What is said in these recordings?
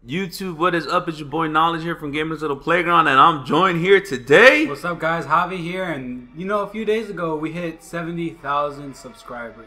YouTube, what is up? It's your boy Knowledge here from Gamers Little Playground, and I'm joined here today. What's up, guys? Javi here, and you know, a few days ago we hit 70,000 subscribers.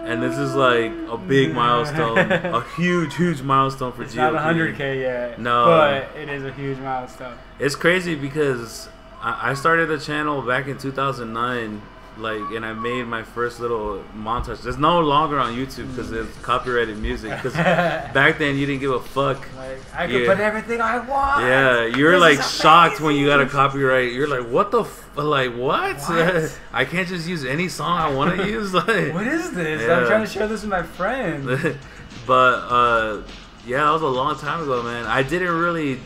And this is like a big milestone, a huge milestone for GOP. It's not 100K yet, no, but it is a huge milestone. It's crazy because I started the channel back in 2009. And I made my first little montage. It's no longer on YouTube because it's copyrighted music. Because back then you didn't give a fuck. Like, I could put everything I want. Yeah, you're like shocked when you got a copyright. You're like, what the what? I can't just use any song I want to use. Like, what is this? Yeah. I'm trying to share this with my friends. But yeah, that was a long time ago, man. I didn't really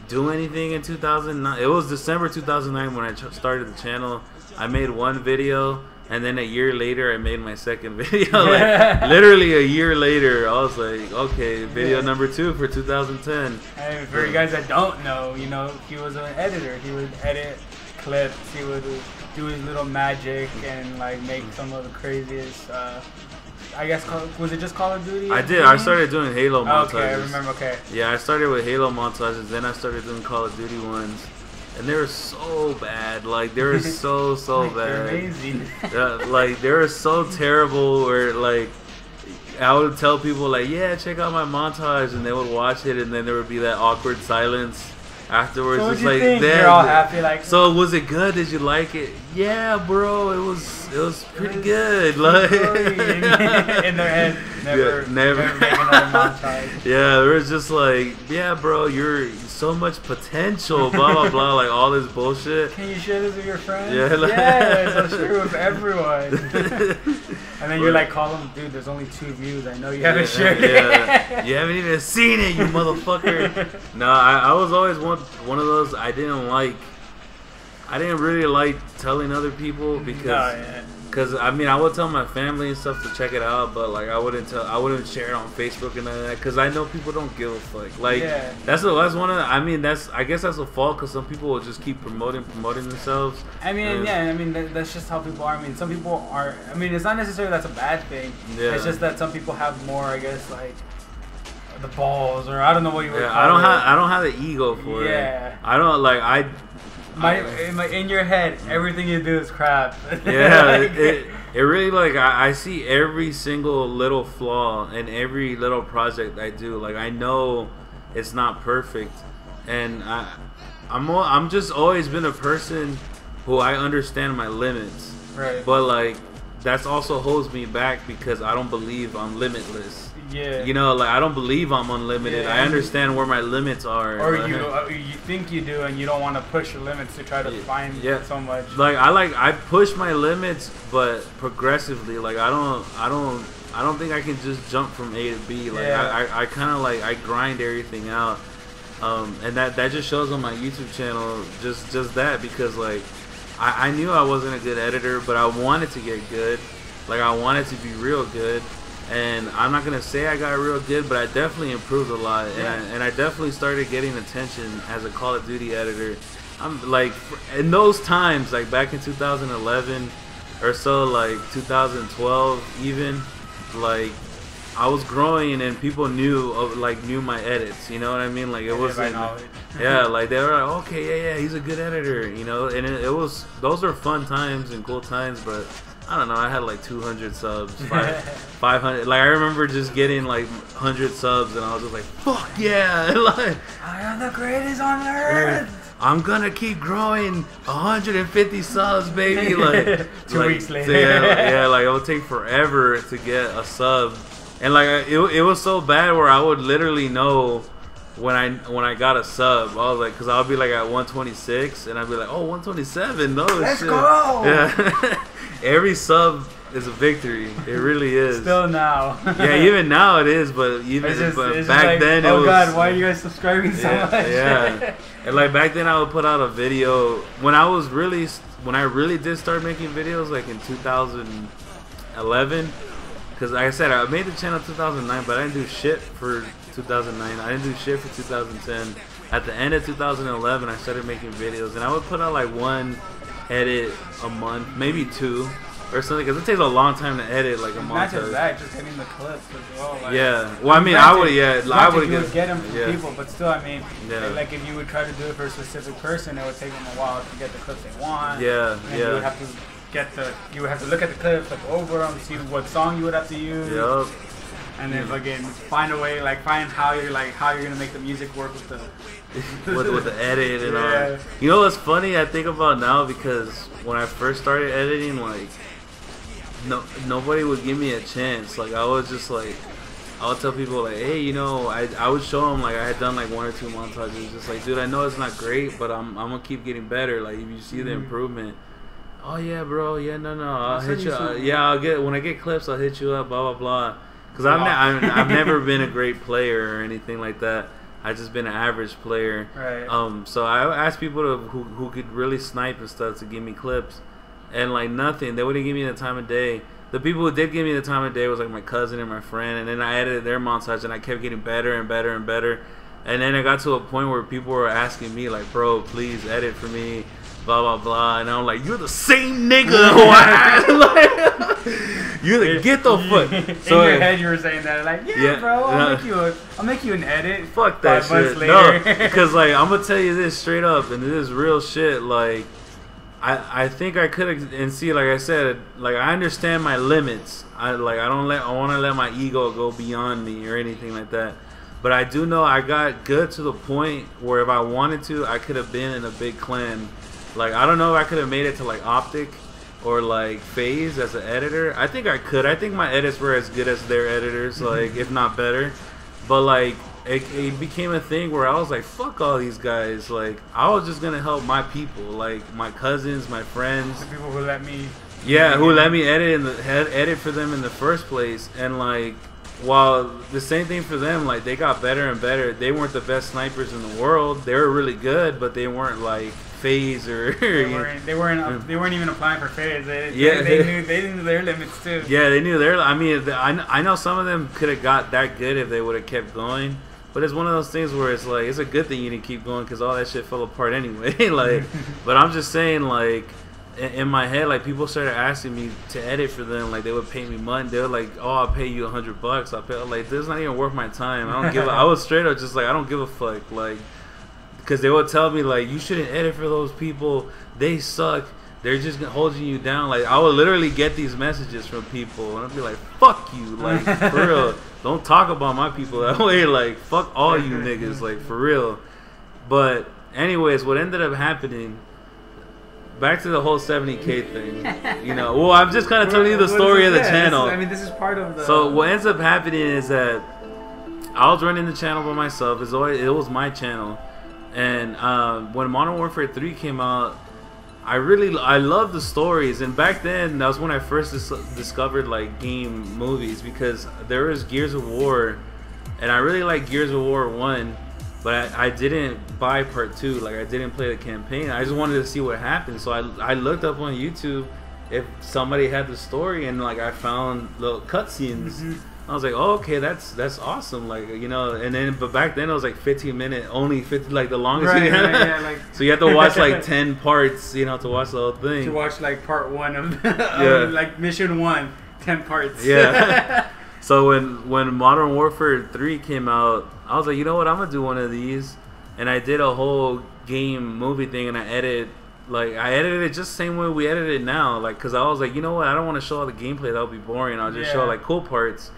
do anything in 2009. It was December 2009 when I started the channel. I made one video, and then a year later, I made my second video. Like, literally a year later, I was like, okay, video number 2 for 2010. And for you guys that don't know, you know, he was an editor. He would edit clips. He would do his little magic and like make some of the craziest. I guess was it just Call of Duty? I did. I started doing Halo montages. Okay, I remember. Okay. Yeah, I started with Halo montages, then I started doing Call of Duty ones. And they were so bad. Like, they were so like, bad. They're amazing. Like, they were so terrible where, like, I would tell people, like, yeah, check out my montage. And they would watch it, and then there would be that awkward silence afterwards. So it's what do you like, think? You're all happy, like. So was it good? Did you like it? Yeah, bro, it was pretty good. Like in their head, never make another montage. Yeah, there was just like, yeah, bro, you're so much potential, blah blah blah, like all this bullshit. Can you share this with your friends? Yeah, like, yes, I'll share it with everyone. And then you like call them, dude. There's only 2 views. I know you haven't shared it. Yeah, you haven't even seen it, you motherfucker. No, I was always one of those. I didn't really like telling other people because I mean, I would tell my family and stuff to check it out, but like I wouldn't share it on Facebook and that because I know people don't give a fuck. Like that's one of the, I guess that's a fault because some people will just keep promoting themselves. I mean, I mean that's just how people are. I mean, some people are. I mean, it's not necessarily that's a bad thing. Yeah. It's just that some people have more, I guess, like the balls, or I don't know what you would call it. I don't have the ego for it. Yeah. I don't like in your head, everything you do is crap. Yeah, it really, like, I see every single little flaw in every little project I do. Like, I know it's not perfect, and I'm just always been a person who I understand my limits. Right. But like that's also holds me back because I don't believe I'm limitless. Yeah. You know, like I don't believe I'm unlimited. Yeah, I understand where my limits are. Or you think you do, and you don't want to push your limits to try to find so much. Like I push my limits, but progressively. Like I don't think I can just jump from A to B. Like I kind of like I grind everything out. And that just shows on my YouTube channel just that because like I knew I wasn't a good editor, but I wanted to get good. Like I wanted to be real good. And I'm not gonna say I got real good, but I definitely improved a lot, and I definitely started getting attention as a Call of Duty editor. I'm like, in those times, like back in 2011 or so, like 2012 even, like I was growing and people knew my edits. You know what I mean? Like it wasn't, like they were like, okay, yeah, he's a good editor, you know. And those were fun times and cool times, but I don't know, I had like 200 subs, 500. Like I remember just getting like 100 subs, and I was just like, "Fuck yeah!" Like I am the greatest on earth. I'm gonna keep growing 150 subs, baby. Like 2 weeks later. Yeah, like it would take forever to get a sub, and like it was so bad where I would literally know when I got a sub. I was like, because I would be like at 126, and I'd be like, oh, 127. No, let's go. Yeah. Every sub is a victory. It really is. Still now. Yeah, even now it is, but back then it was. Oh God, why are you guys subscribing so much? Yeah, and like back then I would put out a video when I really did start making videos, like in 2011. Because like I said, I made the channel in 2009, but I didn't do shit for 2009. I didn't do shit for 2010. At the end of 2011, I started making videos, and I would put out like one edit a month, maybe 2, or something, because it takes a long time to edit like a montage. Not just that, just getting the clips as well. Like, yeah. Well, I mean, I would get them from people, but still, I mean, like if you would try to do it for a specific person, it would take them a while to get the clips they want. Yeah, and you would have to you would have to look at the clips, look over them, see what song you would have to use. Yep. And then again, find a way, like find how you're gonna make the music work with the with the edit and all. You know what's funny? I think about now, because when I first started editing, like nobody would give me a chance. Like I was just like, I would tell people like, hey, you know, I would show them like I had done like 1 or 2 montages. Just like, dude, I know it's not great, but I'm gonna keep getting better. Like if you see the improvement. Oh yeah, bro. Yeah, no, I'll hit you. When I get clips, I'll hit you up. Blah blah blah. Because I've never been a great player or anything like that. I've just been an average player. Right. So I asked people who could really snipe and stuff to give me clips, and like nothing. They wouldn't give me the time of day. The people who did give me the time of day was like my cousin and my friend, and then I edited their montage, and I kept getting better and better and better. And then I got to a point where people were asking me like, "Bro, please edit for me." Blah blah blah, and I'm like, you're the same nigga who you get the fuck. So in your head, you were saying that, like, yeah bro, I'll make you an edit. Fuck that shit. No, because like I'm gonna tell you this straight up, and this is real shit. Like, I think I could have, and see, like I said, like I understand my limits. I want to let my ego go beyond me or anything like that. But I do know I got good to the point where if I wanted to, I could have been in a big clan. Like, I don't know if I could have made it to, like, Optic or, like, Phase as an editor. I think I could. I think my edits were as good as their editors, like, if not better. But, like, it became a thing where I was like, fuck all these guys. Like, I was just going to help my people, like, my cousins, my friends. The people who let me... Yeah, who let me edit for them in the first place. And, like, while the same thing for them, like, they got better and better. They weren't the best snipers in the world. They were really good, but they weren't, like... Phase or they weren't even applying for Phase. They knew their limits too. Yeah, they knew their. I mean, I know some of them could have got that good if they would have kept going. But it's one of those things where it's like it's a good thing you didn't keep going because all that shit fell apart anyway. Like, but I'm just saying, like, in my head, like people started asking me to edit for them. Like they would pay me money. They were like, "Oh, I'll pay you $100." I'll pay. Like, this is not even worth my time. I don't give. I was straight up just like, I don't give a fuck. Like. Because they would tell me, like, you shouldn't edit for those people. They suck. They're just holding you down. Like, I would literally get these messages from people. And I'd be like, fuck you. Like, for real. Don't talk about my people that way. Like, fuck all you niggas. Like, for real. But, anyways, what ended up happening... Back to the whole 70K thing. You know, well, I'm just kind of telling you the story of the channel. This is part of the... So, what ends up happening is that I was running the channel by myself. It was my channel. And when Modern Warfare 3 came out, I loved the stories. And back then, that was when I first discovered like game movies, because there was Gears of War, and I really liked Gears of War 1, but I didn't buy part 2. Like I didn't play the campaign. I just wanted to see what happened. So I looked up on YouTube if somebody had the story, and like I found little cutscenes. I was like, oh, okay, that's awesome, like, you know. And then, but back then it was like 15 minutes, only 50, like the longest. Right, yeah, like. So you have to watch like 10 parts, you know, to watch the whole thing. To watch like part 1 of like mission 1, 10 parts. Yeah. So when Modern Warfare 3 came out, I was like, you know what, I'm gonna do one of these, and I did a whole game movie thing, and I edited it just the same way we edit it now, like, cause I was like, you know what, I don't want to show all the gameplay, that would be boring. I'll just show like cool parts.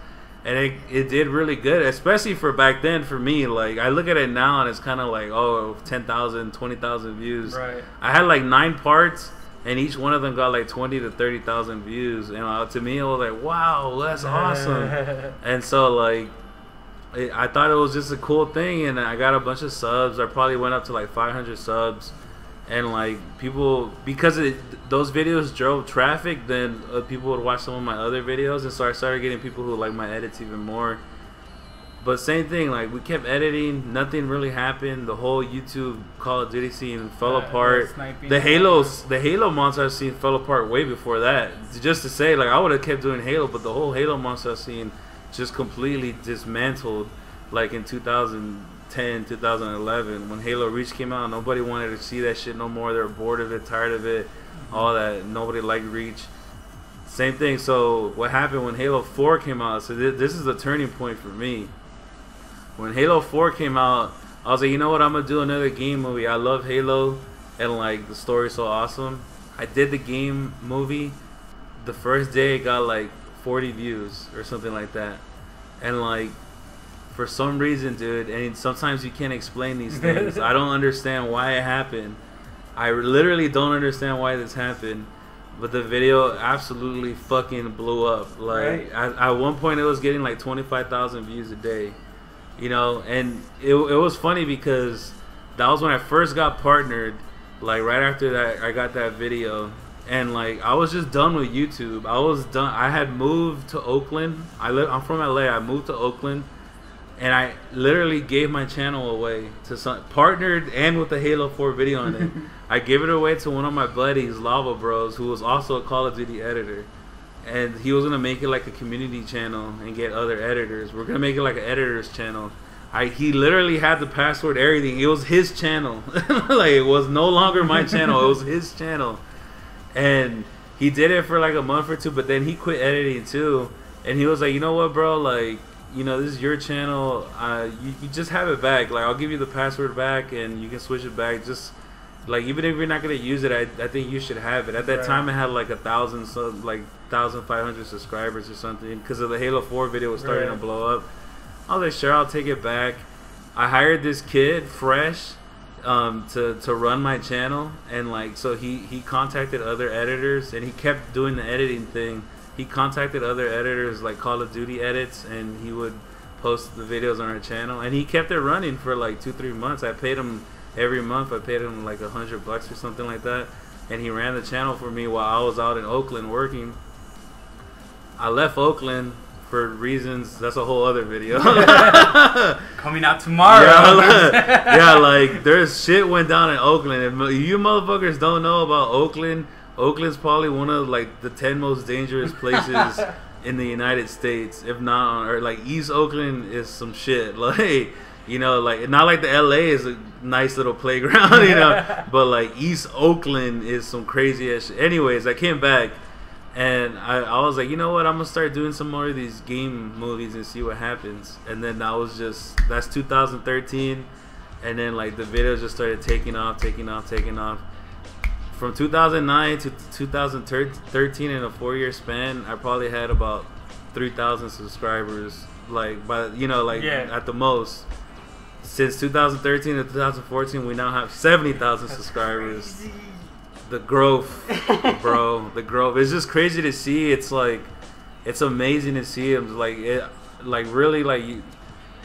And it did really good, especially for back then for me. Like, I look at it now and it's kind of like, oh, 10,000, 20,000 views. Right. I had like 9 parts, and each one of them got like 20 to 30,000 views. And to me, it was like, wow, that's awesome. And so, like, I thought it was just a cool thing, and I got a bunch of subs. I probably went up to like 500 subs. And like people, because those videos drove traffic, then people would watch some of my other videos, and so I started getting people who like my edits even more. But same thing, like we kept editing, nothing really happened. The whole YouTube Call of Duty scene fell apart. The Halo montage scene fell apart way before that. Just to say, like I would have kept doing Halo, but the whole Halo montage scene just completely dismantled, like in 2010, 2011, when Halo Reach came out. Nobody wanted to see that shit no more. They were bored of it, tired of it, all that. Nobody liked Reach. Same thing. So what happened when Halo 4 came out? So this is a turning point for me. When Halo 4 came out, I was like, you know what? I'm gonna do another game movie. I love Halo, and like the story's so awesome. I did the game movie. The first day it got like 40 views or something like that, and like for some reason, dude, and sometimes you can't explain these things. I don't understand why it happened. I literally don't understand why this happened. But the video absolutely fucking blew up. Like, at one point it was getting like 25,000 views a day. You know, and it was funny because that was when I first got partnered. Like, right after that, I got that video. And, like, I was just done with YouTube. I was done. I had moved to Oakland. I'm from LA. I moved to Oakland. And I literally gave my channel away to some, partnered and with the Halo 4 video on it. I gave it away to one of my buddies, Lava Bros, who was also a Call of Duty editor. And he was going to make it like a community channel and get other editors. We're going to make it like an editor's channel. He literally had the password, everything. It was his channel. Like, it was no longer my channel. It was his channel. And he did it for like a month or two, but then he quit editing too. And he was like, you know what, bro? Like, you know, this is your channel. You just have it back. Like, I'll give you the password back, and you can switch it back. Just like, even if you're not gonna use it, I think you should have it. At that time, it had like 1,000, so like 1,500 subscribers or something, because of the Halo 4 video was starting to blow up. I was like, sure, I'll take it back. I hired this kid, Fresh, to run my channel, and like, so he contacted other editors, and he kept doing the editing thing. He contacted other editors, like Call of Duty edits, and he would post the videos on our channel, and he kept it running for like 2-3 months. I paid him every month. I paid him like $100 or something like that, and he ran the channel for me while I was out in Oakland working. I left Oakland for reasons, that's a whole other video. Coming out tomorrow. Yeah, like, there's shit went down in Oakland. If you motherfuckers don't know about Oakland, Oakland's probably one of like the 10 most dangerous places in the United States, if not, or like East Oakland is some shit. Like, you know, like, not like the LA is a nice little playground, you know, but like East Oakland is some crazy ass shit. Anyways, I came back and I was like, you know what, I'm gonna start doing some more of these game movies and see what happens. And then that's 2013, and then like the videos just started taking off. From 2009 to 2013, in a 4-year span, I probably had about 3,000 subscribers, like, by, you know, like, at the most. Since 2013 to 2014, we now have 70,000 subscribers. Crazy. The growth, bro, the growth. It's just crazy to see. It's like, it's amazing to see. It's like, really, like,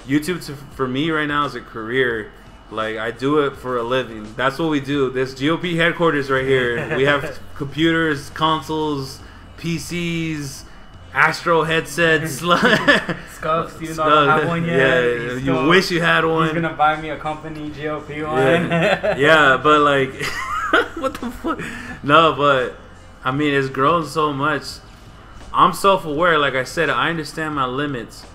YouTube for me right now is a career. Like, I do it for a living. That's what we do. This GOP headquarters right here. We have computers, consoles, PCs, Astro headsets. Scuffs, even though I don't have one yet. Yeah, you wish you had one. He's gonna buy me a company GOP one. Yeah, but like, what the fuck? No, but I mean, it's grown so much. I'm self-aware. Like I said, I understand my limits.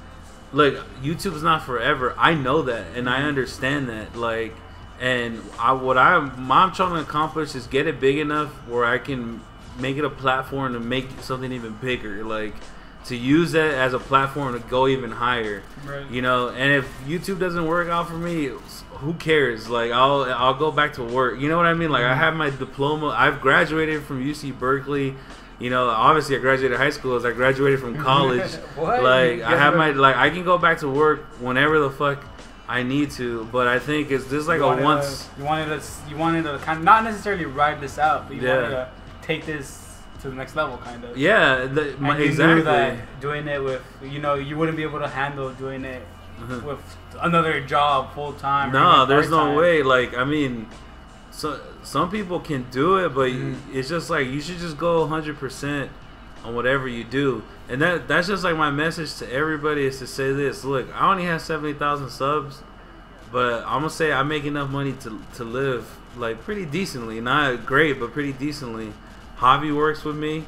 Look, YouTube's not forever. I know that, and I understand that. Like, and what I'm trying to accomplish is get it big enough where I can make it a platform to make something even bigger. Like, to use that as a platform to go even higher. Right. You know, and if YouTube doesn't work out for me, who cares? Like, I'll go back to work. You know what I mean? Like, I have my diploma. I've graduated from UC Berkeley. You know, obviously I graduated high school as I graduated from college. What? Like, I have my, like, I can go back to work whenever the fuck I need to, but I think it's just like you wanted to kind of not necessarily ride this out, but you wanted to take this to the next level, kind of. Yeah, exactly. That doing it with, you know, you wouldn't be able to handle doing it with another job full time. No, there's no way. Like, I mean, so some people can do it, but it's just like, you should just go 100% on whatever you do. And that's just like my message to everybody, is to say this: look, I only have 70,000 subs, but I'm gonna say I make enough money to live like pretty decently. Not great, but pretty decently. Javi works with me,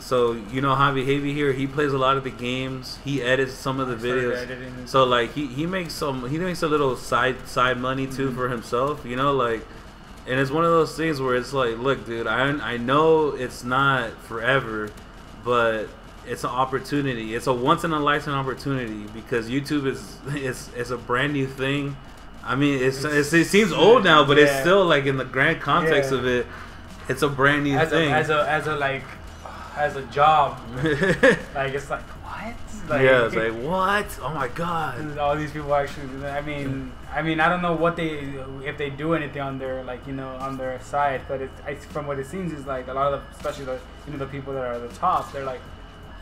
so you know Javi here. He plays a lot of the games. He edits some of the videos. So like he makes a little side money too for himself. You know, like, and it's one of those things where it's like, look, dude, I know it's not forever, but it's an opportunity. It's a once in a lifetime opportunity because YouTube is a brand new thing. I mean, it seems old now, but it's still like in the grand context of it, it's a brand new thing. As a job, like it's like what? Like, yeah, it's like what? Oh my god! All these people actually. I mean, I don't know what if they do anything on their on their side, but from what it seems is like a lot of especially the people that are at the top, they're like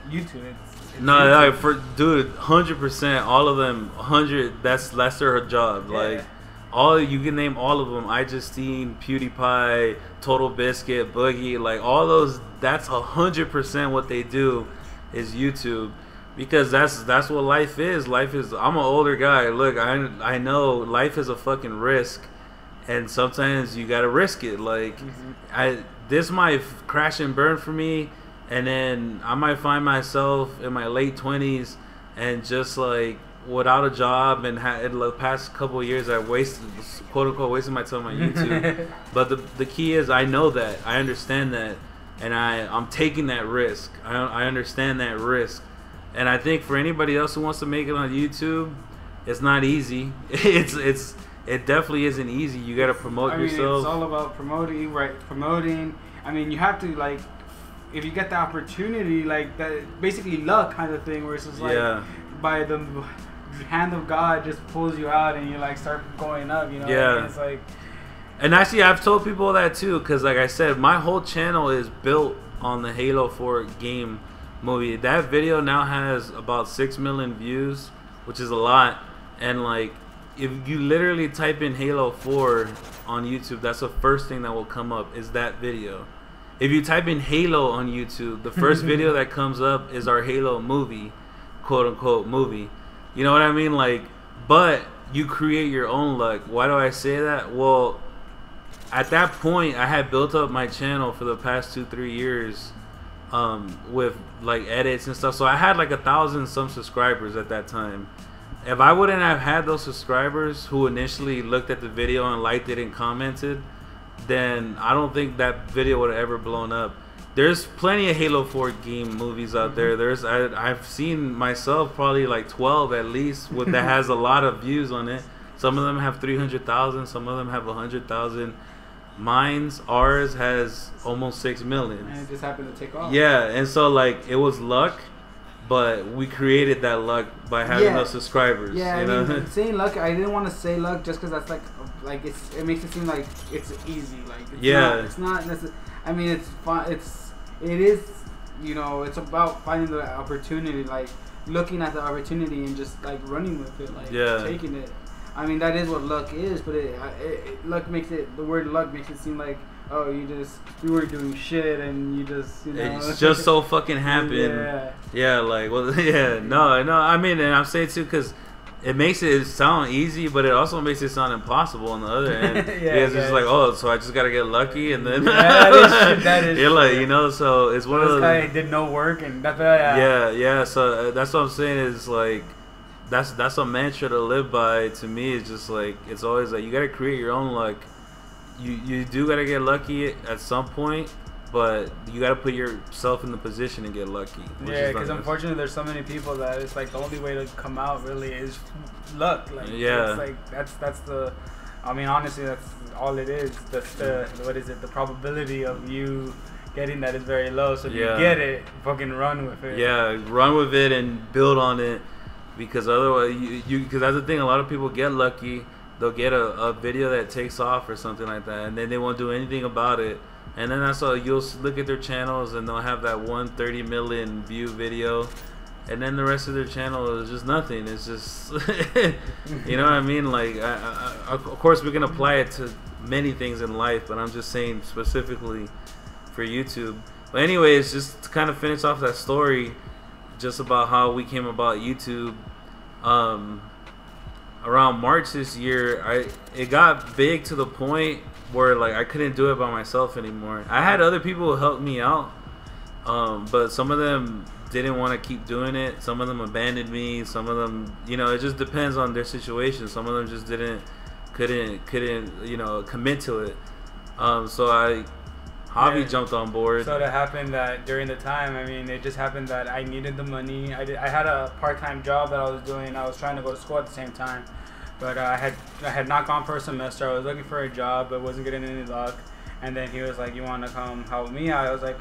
YouTube. It's no, YouTube. like for dude, 100%, all of them, 100. That's their job. Yeah. Like all you can name all of them. I Just Seen, PewDiePie, Total Biscuit, Boogie, like all those. That's 100% what they do is YouTube. Because that's what life is. Life is. I'm an older guy. Look, I know life is a fucking risk, and sometimes you gotta risk it. Like, this might crash and burn for me, and then I might find myself in my late 20s and just like without a job, and in the past couple of years I wasted, quote unquote, wasted my time on YouTube. But the key is I know that, I understand that, and I'm taking that risk. I understand that risk. And I think for anybody else who wants to make it on YouTube, it's not easy. It definitely isn't easy. You got to promote yourself. It's all about promoting, right? Promoting. I mean, you have to like, if you get the opportunity, like that, basically luck kind of thing, where it's just like by the hand of God just pulls you out and you like start going up. You know? Yeah. I mean, it's like. And actually, I've told people that too, because like I said, my whole channel is built on the Halo 4 game. Movie. That video now has about 6 million views, which is a lot. And like, if you literally type in Halo 4 on YouTube, that's the first thing that will come up is that video. If you type in Halo on YouTube, the first video that comes up is our Halo movie, quote unquote movie. You know what I mean? Like, but you create your own luck. Why do I say that? Well, at that point, I had built up my channel for the past 2-3 years. With like edits and stuff, so I had like 1,000 some subscribers at that time. If I wouldn't have had those subscribers who initially looked at the video and liked it and commented, then I don't think that video would have ever blown up. There's plenty of Halo 4 game movies out there. I've seen myself probably like 12 at least that has a lot of views on it. Some of them have 300,000, some of them have 100,000. Ours has almost 6 million. And it just happened to take off. Yeah, and so like it was luck, but we created that luck by having those subscribers. Yeah, I mean, saying luck, I didn't want to say luck just because that's like it makes it seem like it's easy. Like it's not necessarily. I mean, it's fun. It is. It's about finding the opportunity, like looking at the opportunity and just like running with it, like taking it. I mean, that is what luck is, but luck makes it. The word luck makes it seem like, oh, you were doing shit and you just, It's just so fucking happened. Yeah, like, well, yeah, no. I mean, and I'm saying too, because it makes it sound easy, but it also makes it sound impossible on the other end. Because it's like, oh, so I just gotta get lucky, and then that is you're like, so it's one of those. This guy did no work, and that's So that's what I'm saying is like. That's a mantra to live by. To me, it's just like it's always like you gotta create your own luck. You do gotta get lucky at some point, but you gotta put yourself in the position to get lucky. Yeah, because unfortunately, there's so many people that it's like the only way to come out really is luck. Like, it's like that's the. I mean, honestly, that's all it is. What is it? The probability of you getting that is very low. So if you get it, fucking run with it. Yeah, run with it and build on it. Because otherwise, because that's the thing. A lot of people get lucky. They'll get a video that takes off or something like that, and then they won't do anything about it. And then that's all. You'll look at their channels, and they'll have that 130 million view video, and then the rest of their channel is just nothing. It's just, you know what I mean? Like, of course, we can apply it to many things in life, but I'm just saying specifically for YouTube. But anyways, just to kind of finish off that story. Just about how we came about YouTube. Around March this year, it got big to the point where like I couldn't do it by myself anymore. I had other people who helped me out, but some of them didn't want to keep doing it. Some of them abandoned me. Some of them, it just depends on their situation. Some of them just couldn't commit to it. So Javi jumped on board. So it happened that during the time, I mean, it just happened that I needed the money. I had a part-time job that I was doing. I was trying to go to school at the same time, but I had not gone for a semester. I was looking for a job, but wasn't getting any luck. And then he was like, "You want to come help me?" I was like,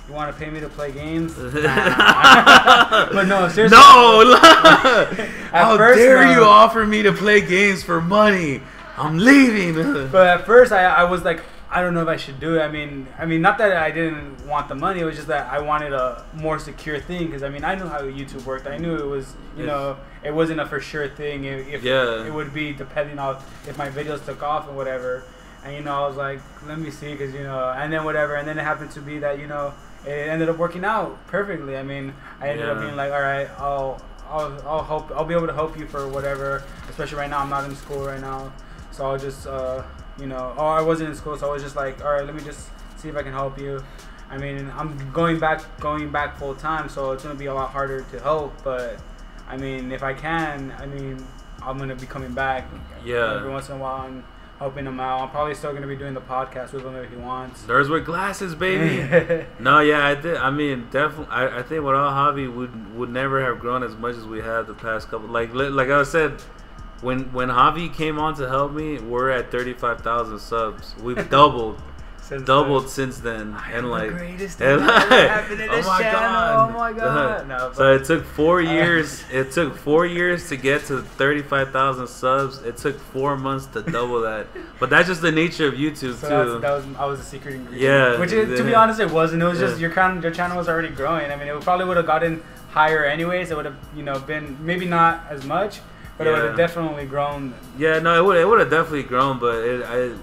"You want to pay me to play games?" Nah. But no, seriously. No! How first, dare you offer me to play games for money? I'm leaving. But at first, I was like, I don't know if I should do it. I mean, not that I didn't want the money. It was just that I wanted a more secure thing. Because, I mean, I knew how YouTube worked. I knew it was, it wasn't a for sure thing. It would be depending on if my videos took off and whatever. And, I was like, let me see. Because, and then whatever. And then it happened to be that, it ended up working out perfectly. I mean, I ended up being like, all right, I'll be able to help you for whatever. Especially right now, I'm not in school right now. So I'll just, I wasn't in school, so I was just like, all right, let me just see if I can help you. I mean, I'm going back full time, so it's gonna be a lot harder to help. But I mean, if I can, I'm gonna be coming back. Yeah. Every once in a while, I'm helping him out. I'm probably still gonna be doing the podcast with him if he wants. There's with glasses, baby. No, yeah, I did. I mean, definitely. I think without Javi, would never have grown as much as we have the past couple. Like I said. When Javi came on to help me, we're at 35,000 subs. We've doubled since then. And like, greatest thing that happened in this channel. Oh my god! No, so it took 4 years. It took 4 years to get to 35,000 subs. It took 4 months to double that. But that's just the nature of YouTube too. I was a secret ingredient. Yeah. Which to be honest, it wasn't. It was just your channel was already growing. I mean, it probably would have gotten higher anyways. It would have been maybe not as much. But it would have definitely grown. Yeah, no, it would have definitely grown, but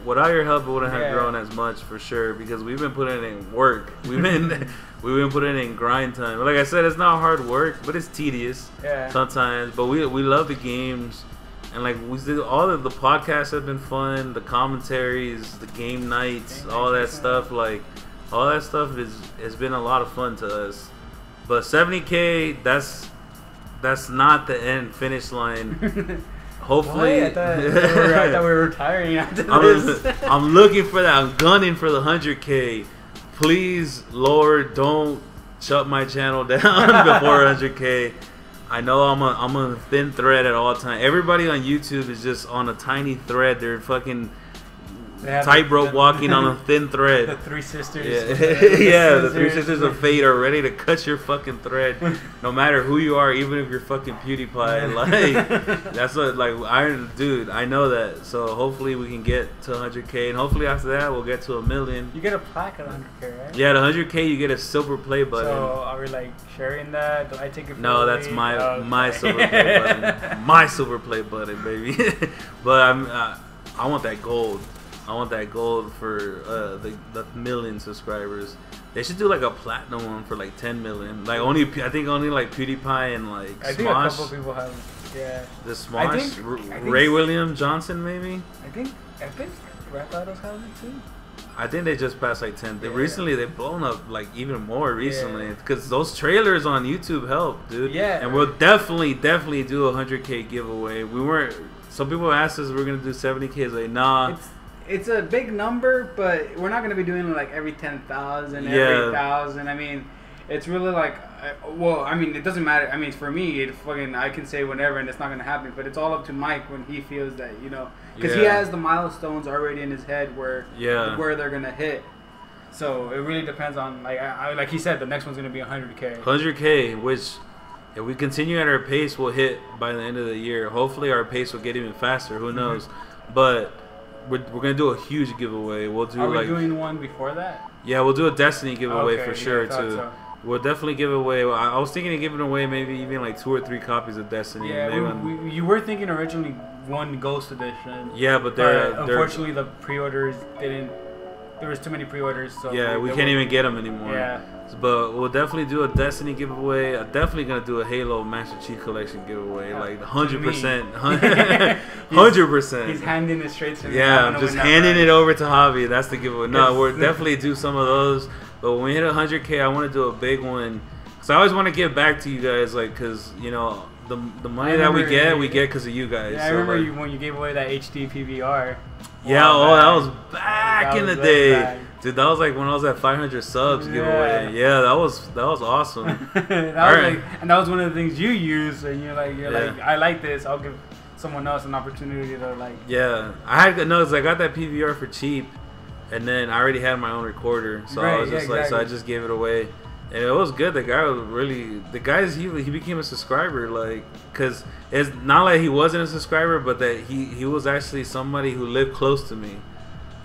without your help, it wouldn't have grown as much for sure. Because we've been putting in work, we've been putting in grind time. But like I said, it's not hard work, but it's tedious sometimes. But we love the games, and like all of the podcasts have been fun. The commentaries, the game nights, all that stuff. Like all that stuff has been a lot of fun to us. But 70K, that's not the end finish line. Hopefully, I thought we were retiring after this. I'm looking for that. I'm gunning for the 100K. Please, Lord, don't shut my channel down before 100K. I know I'm on a thin thread at all times. Everybody on YouTube is just on a tiny thread. They're fucking tightrope walking on a thin thread. The three sisters. Yeah, the three sisters of fate are ready to cut your fucking thread, no matter who you are, even if you're fucking PewDiePie. Like that's what, like, I know that. So hopefully we can get to 100K, and hopefully after that we'll get to 1 million. You get a plaque at 100K, right? Yeah, at 100K you get a silver play button. So are we like sharing that? Do I take it? No, that's my silver play button. My silver play button, baby. But I want that gold. I want that gold for the million subscribers. They should do like a platinum one for like 10 million. Like I think only like PewDiePie and like Smosh. I think a couple people have. Yeah. The Smosh, I think Ray William Johnson maybe. I think Rap Battles have it too. I think they just passed like 10. Recently they've blown up like even more recently because those trailers on YouTube help, dude. Yeah. And we'll definitely do a 100K giveaway. Some people asked us if we're gonna do 70K. It's like, nah. It's a big number, but we're not going to be doing it like every 10,000, every 1,000. I mean, it's really like, it doesn't matter. I mean, for me, I can say whenever and it's not going to happen, but it's all up to Mike when he feels that, because he has the milestones already in his head where they're going to hit. So it really depends on, like he said, the next one's going to be 100K. 100K, which if we continue at our pace, we'll hit by the end of the year. Hopefully our pace will get even faster. Who knows? But we're gonna do a huge giveaway. We'll do. Are we doing one before that? Yeah, we'll do a Destiny giveaway for sure too. So. We'll definitely give away. I was thinking of giving away maybe even like 2 or 3 copies of Destiny. Yeah, you were thinking originally one Ghost Edition. Yeah, but unfortunately the pre-orders didn't. There was too many pre-orders. So yeah, we can't even get them anymore. Yeah. But we'll definitely do a Destiny giveaway. I'm definitely gonna do a Halo Master Chief Collection giveaway, like 100%, 100%. He's handing it straight to me. Yeah, I'm just handing it over to Javi. That's the giveaway. No, we'll definitely do some of those. But when we hit 100K, I want to do a big one. Cause I always want to give back to you guys, like, cause the money that we get because of you guys. Yeah, I remember when you gave away that HD PVR. Yeah, that was back in the day. Dude, that was like when I was at 500 subs giveaway. Yeah, that was awesome. And that was one of the things you used, and you're like, I like this. I'll give someone else an opportunity to like. Yeah, I got that PVR for cheap, and then I already had my own recorder, so I was just like, so I just gave it away, and it was good. The guy was really, he became a subscriber, like, cause it's not like he wasn't a subscriber, but that he was actually somebody who lived close to me.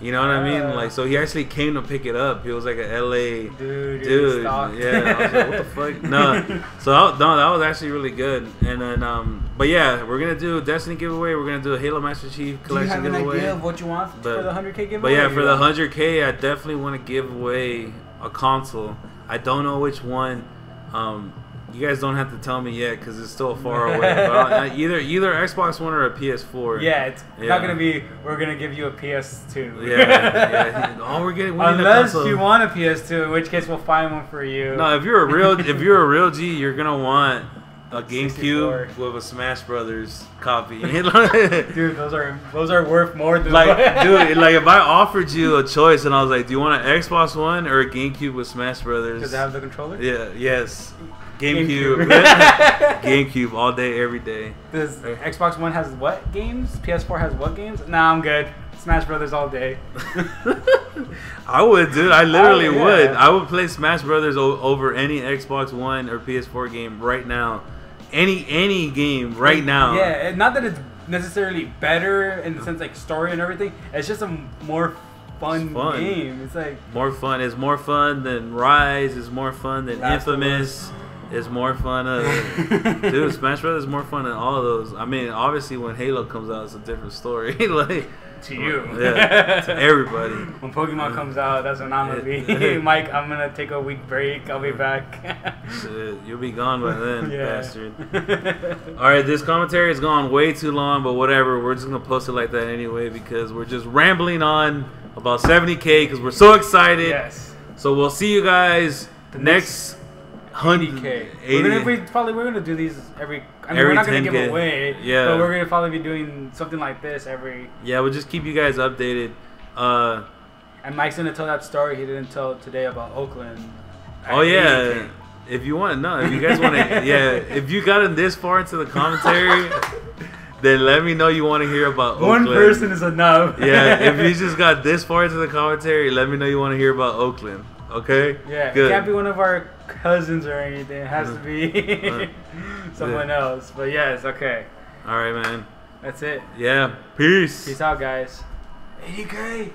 You know what I mean? Like, so he actually came to pick it up. He was like an LA dude. Yeah, I was like, what the fuck? No, that was actually really good. And then, but yeah, we're gonna do a Destiny giveaway. We're gonna do a Halo Master Chief collection giveaway. Do you have an idea of what you want for the 100K giveaway? But yeah, for the 100K, I definitely want to give away a console. I don't know which one. You guys don't have to tell me yet because it's still far away. But either Xbox One or a PS4. Yeah, it's not gonna be. We're gonna give you a PS2. Yeah. Oh, unless you want a PS2, in which case we'll find one for you. No, if you're a real G, you're gonna want a GameCube with a Smash Brothers copy. Dude, those are worth more than dude. Like if I offered you a choice and I was like, do you want an Xbox One or a GameCube with Smash Brothers? Does it have the controller? Yeah. Yes. GameCube. GameCube all day, every day. Does Xbox One has what games? PS4 has what games? Nah, I'm good. Smash Brothers all day. I would, dude. I literally would. I would play Smash Brothers over any Xbox One or PS4 game right now. Any game right now. Yeah, not that it's necessarily better in the sense like story and everything. It's just a more fun game. It's like more fun. It's more fun than Rise. It's more fun than Infamous. It's more fun. Dude, Smash Brothers is more fun than all of those. I mean, obviously, when Halo comes out, it's a different story. Like to you, yeah, to everybody. When Pokemon comes out, that's when I'm gonna be. Mike, I'm gonna take a week break. I'll be back. Shit, you'll be gone by then, bastard. All right, this commentary has gone way too long, but whatever. We're just gonna post it like that anyway because we're just rambling on about 70K because we're so excited. Yes. So we'll see you guys next 100K. We're gonna do these every. I mean, we're not gonna 10K. give away. Yeah. But we're gonna probably be doing something like this every. Yeah, we'll just keep you guys updated. And Mike's gonna tell that story he didn't tell today about Oakland. Oh yeah. 80K. If you want to know, if you guys want to, if you got in this far into the commentary, then let me know you want to hear about Oakland. One person is enough. Yeah, if you just got this far into the commentary, let me know you want to hear about Oakland. Okay? Yeah, good. It can't be one of our cousins or anything. It has to be someone else. But yes, okay. All right, man. That's it. Yeah. Peace. Peace out, guys. 80K.